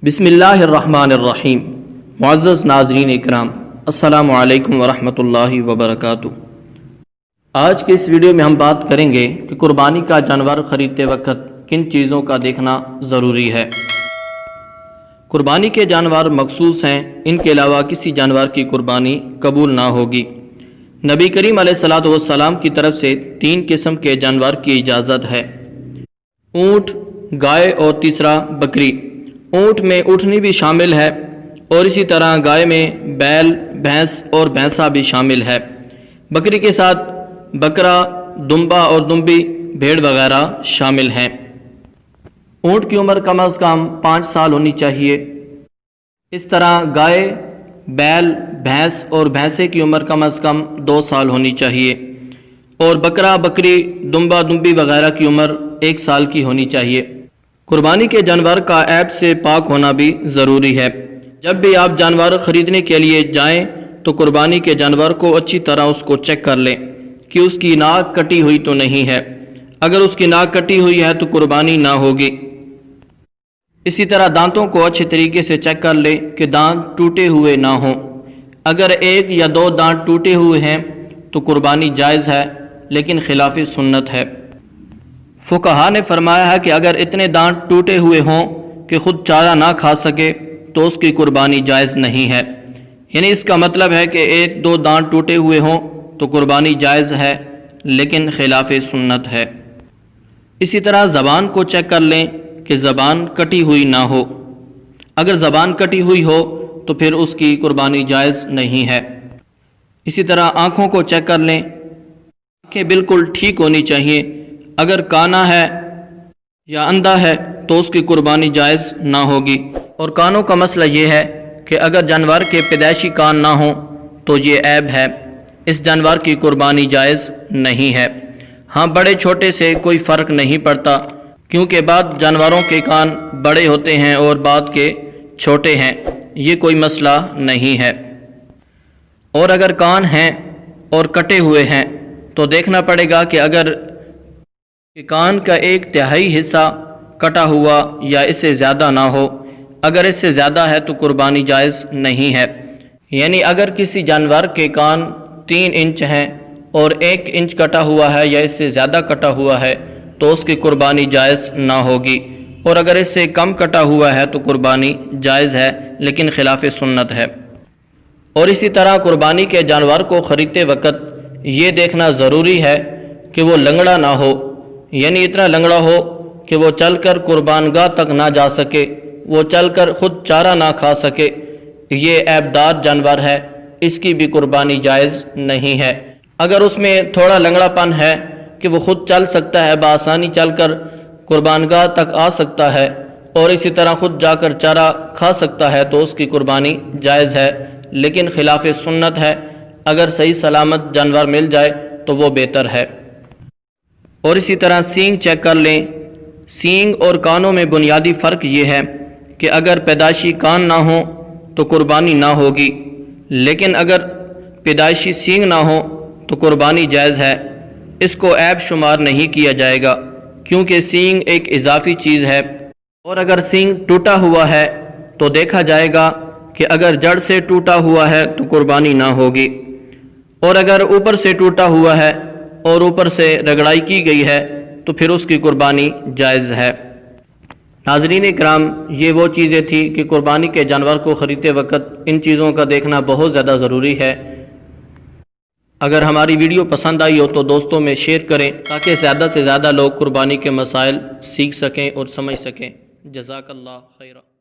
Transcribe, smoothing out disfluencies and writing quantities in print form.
بسم اللہ الرحمن الرحیم۔ معزز ناظرین اکرام، السلام علیکم ورحمۃ اللہ وبرکاتہ۔ آج کے اس ویڈیو میں ہم بات کریں گے کہ قربانی کا جانور خریدتے وقت کن چیزوں کا دیکھنا ضروری ہے۔ قربانی کے جانور مخصوص ہیں، ان کے علاوہ کسی جانور کی قربانی قبول نہ ہوگی۔ نبی کریم علیہ الصلوۃ والسلام کی طرف سے 3 قسم کے جانور کی اجازت ہے: اونٹ، گائے اور تیسرا بکری۔ اونٹ میں اونٹنی بھی شامل ہے اور اسی طرح گائے میں بیل، بھینس اور بھینسا بھی شامل ہے۔ بکری کے ساتھ بکرا، دمبا اور دمبی، بھیڑ وغیرہ شامل ہیں۔ اونٹ کی عمر کم از کم 5 سال ہونی چاہیے۔ اس طرح گائے، بیل، بھینس اور بھینسے کی عمر کم از کم 2 سال ہونی چاہیے، اور بکرا، بکری، دمبا، دمبی وغیرہ کی عمر 1 سال کی ہونی چاہیے۔ قربانی کے جانور کا عیب سے پاک ہونا بھی ضروری ہے۔ جب بھی آپ جانور خریدنے کے لیے جائیں تو قربانی کے جانور کو اچھی طرح اس کو چیک کر لیں کہ اس کی ناک کٹی ہوئی تو نہیں ہے۔ اگر اس کی ناک کٹی ہوئی ہے تو قربانی نہ ہوگی۔ اسی طرح دانتوں کو اچھے طریقے سے چیک کر لیں کہ دانت ٹوٹے ہوئے نہ ہوں۔ اگر 1 یا 2 دانت ٹوٹے ہوئے ہیں تو قربانی جائز ہے، لیکن خلاف سنت ہے۔ فقہا نے فرمایا ہے کہ اگر اتنے دانت ٹوٹے ہوئے ہوں کہ خود چارہ نہ کھا سکے تو اس کی قربانی جائز نہیں ہے۔ یعنی اس کا مطلب ہے کہ 1-2 دانت ٹوٹے ہوئے ہوں تو قربانی جائز ہے، لیکن خلاف سنت ہے۔ اسی طرح زبان کو چیک کر لیں کہ زبان کٹی ہوئی نہ ہو۔ اگر زبان کٹی ہوئی ہو تو پھر اس کی قربانی جائز نہیں ہے۔ اسی طرح آنکھوں کو چیک کر لیں، آنکھیں بالکل ٹھیک ہونی چاہیے۔ اگر کانا ہے یا اندھا ہے تو اس کی قربانی جائز نہ ہوگی۔ اور کانوں کا مسئلہ یہ ہے کہ اگر جانور کے پیدائشی کان نہ ہوں تو یہ عیب ہے، اس جانور کی قربانی جائز نہیں ہے۔ ہاں، بڑے چھوٹے سے کوئی فرق نہیں پڑتا، کیونکہ بعض جانوروں کے کان بڑے ہوتے ہیں اور بعض کے چھوٹے ہیں، یہ کوئی مسئلہ نہیں ہے۔ اور اگر کان ہیں اور کٹے ہوئے ہیں تو دیکھنا پڑے گا کہ اگر کان کا 1/3 حصہ کٹا ہوا یا اس سے زیادہ نہ ہو۔ اگر اس سے زیادہ ہے تو قربانی جائز نہیں ہے۔ یعنی اگر کسی جانور کے کان 3 انچ ہیں اور 1 انچ کٹا ہوا ہے یا اس سے زیادہ کٹا ہوا ہے تو اس کی قربانی جائز نہ ہوگی، اور اگر اس سے کم کٹا ہوا ہے تو قربانی جائز ہے، لیکن خلاف سنت ہے۔ اور اسی طرح قربانی کے جانور کو خریدتے وقت یہ دیکھنا ضروری ہے کہ وہ لنگڑا نہ ہو، یعنی اتنا لنگڑا ہو کہ وہ چل کر قربان گاہ تک نہ جا سکے، وہ چل کر خود چارہ نہ کھا سکے۔ یہ عیبدار جانور ہے، اس کی بھی قربانی جائز نہیں ہے۔ اگر اس میں تھوڑا لنگڑا پن ہے کہ وہ خود چل سکتا ہے، بآسانی چل کر قربان گاہ تک آ سکتا ہے اور اسی طرح خود جا کر چارہ کھا سکتا ہے تو اس کی قربانی جائز ہے، لیکن خلاف سنت ہے۔ اگر صحیح سلامت جانور مل جائے تو وہ بہتر ہے۔ اور اسی طرح سینگ چیک کر لیں۔ سینگ اور کانوں میں بنیادی فرق یہ ہے کہ اگر پیدائشی کان نہ ہوں تو قربانی نہ ہوگی، لیکن اگر پیدائشی سینگ نہ ہوں تو قربانی جائز ہے۔ اس کو عیب شمار نہیں کیا جائے گا، کیونکہ سینگ ایک اضافی چیز ہے۔ اور اگر سینگ ٹوٹا ہوا ہے تو دیکھا جائے گا کہ اگر جڑ سے ٹوٹا ہوا ہے تو قربانی نہ ہوگی، اور اگر اوپر سے ٹوٹا ہوا ہے اور اوپر سے رگڑائی کی گئی ہے تو پھر اس کی قربانی جائز ہے۔ ناظرین اکرام، یہ وہ چیزیں تھیں کہ قربانی کے جانور کو خریدتے وقت ان چیزوں کا دیکھنا بہت زیادہ ضروری ہے۔ اگر ہماری ویڈیو پسند آئی ہو تو دوستوں میں شیئر کریں تاکہ زیادہ سے زیادہ لوگ قربانی کے مسائل سیکھ سکیں اور سمجھ سکیں۔ جزاک اللہ خیرہ۔